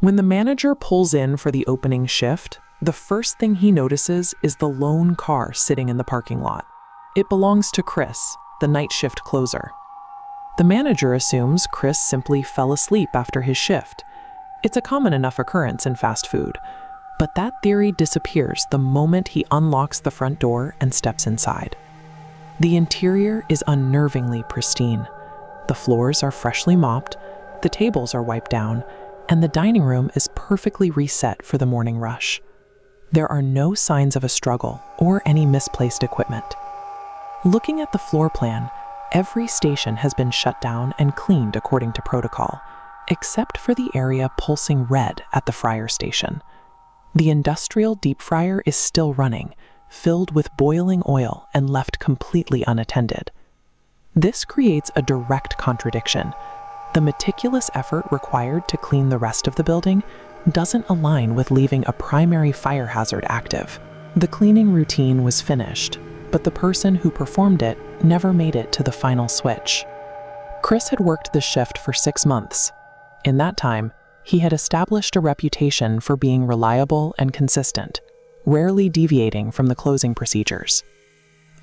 When the manager pulls in for the opening shift, the first thing he notices is the lone car sitting in the parking lot. It belongs to Chris, the night shift closer. The manager assumes Chris simply fell asleep after his shift. It's a common enough occurrence in fast food, but that theory disappears the moment he unlocks the front door and steps inside. The interior is unnervingly pristine. The floors are freshly mopped, the tables are wiped down, and the dining room is perfectly reset for the morning rush. There are no signs of a struggle or any misplaced equipment. Looking at the floor plan, every station has been shut down and cleaned according to protocol, except for the area pulsing red at the fryer station. The industrial deep fryer is still running, filled with boiling oil and left completely unattended. This creates a direct contradiction. The meticulous effort required to clean the rest of the building doesn't align with leaving a primary fire hazard active. The cleaning routine was finished, but the person who performed it never made it to the final switch. Chris had worked the shift for 6 months. In that time, he had established a reputation for being reliable and consistent, rarely deviating from the closing procedures.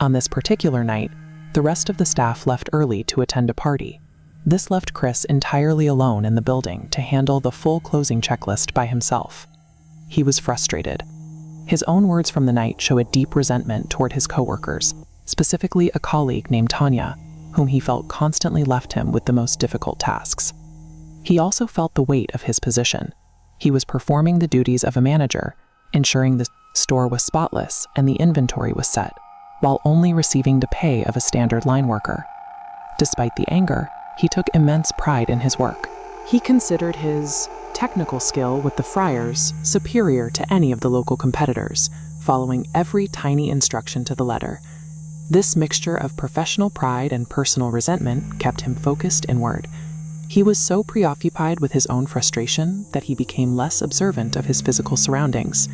On this particular night, the rest of the staff left early to attend a party. This left Chris entirely alone in the building to handle the full closing checklist by himself. He was frustrated. His own words from the night show a deep resentment toward his coworkers, specifically a colleague named Tanya, whom he felt constantly left him with the most difficult tasks. He also felt the weight of his position. He was performing the duties of a manager, ensuring the store was spotless and the inventory was set, while only receiving the pay of a standard line worker. Despite the anger, he took immense pride in his work. He considered his technical skill with the fryers superior to any of the local competitors, following every tiny instruction to the letter. This mixture of professional pride and personal resentment kept him focused inward. He was so preoccupied with his own frustration that he became less observant of his physical surroundings.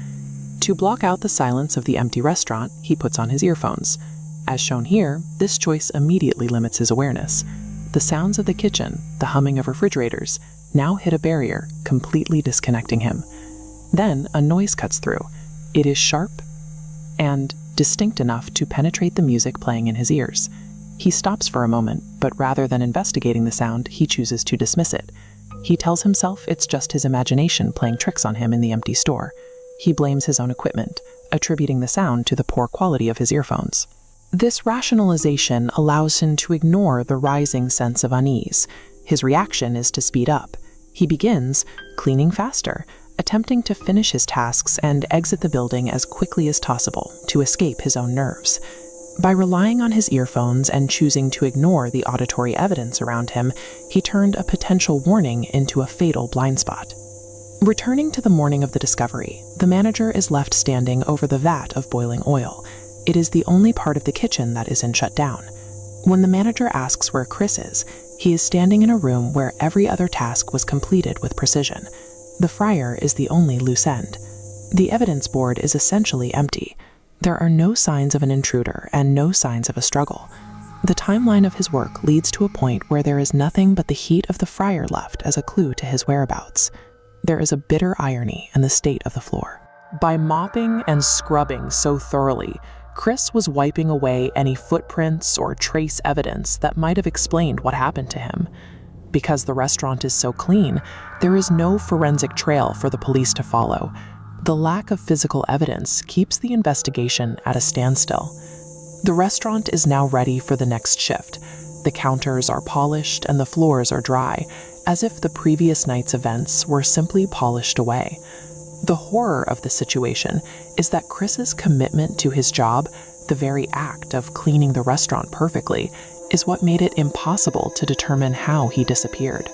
To block out the silence of the empty restaurant, he puts on his earphones. As shown here, this choice immediately limits his awareness. The sounds of the kitchen, the humming of refrigerators, now hit a barrier, completely disconnecting him. Then a noise cuts through. It is sharp and distinct enough to penetrate the music playing in his ears. He stops for a moment, but rather than investigating the sound, he chooses to dismiss it. He tells himself it's just his imagination playing tricks on him in the empty store. He blames his own equipment, attributing the sound to the poor quality of his earphones. This rationalization allows him to ignore the rising sense of unease. His reaction is to speed up. He begins cleaning faster, attempting to finish his tasks and exit the building as quickly as possible to escape his own nerves. By relying on his earphones and choosing to ignore the auditory evidence around him, he turned a potential warning into a fatal blind spot. Returning to the morning of the discovery, the manager is left standing over the vat of boiling oil. It is the only part of the kitchen that isn't shut down. When the manager asks where Chris is, he is standing in a room where every other task was completed with precision. The fryer is the only loose end. The evidence board is essentially empty. There are no signs of an intruder and no signs of a struggle. The timeline of his work leads to a point where there is nothing but the heat of the fryer left as a clue to his whereabouts. There is a bitter irony in the state of the floor. By mopping and scrubbing so thoroughly, Chris was wiping away any footprints or trace evidence that might have explained what happened to him. Because the restaurant is so clean, there is no forensic trail for the police to follow. The lack of physical evidence keeps the investigation at a standstill. The restaurant is now ready for the next shift. The counters are polished and the floors are dry, as if the previous night's events were simply polished away. The horror of the situation is that Chris's commitment to his job, the very act of cleaning the restaurant perfectly, is what made it impossible to determine how he disappeared.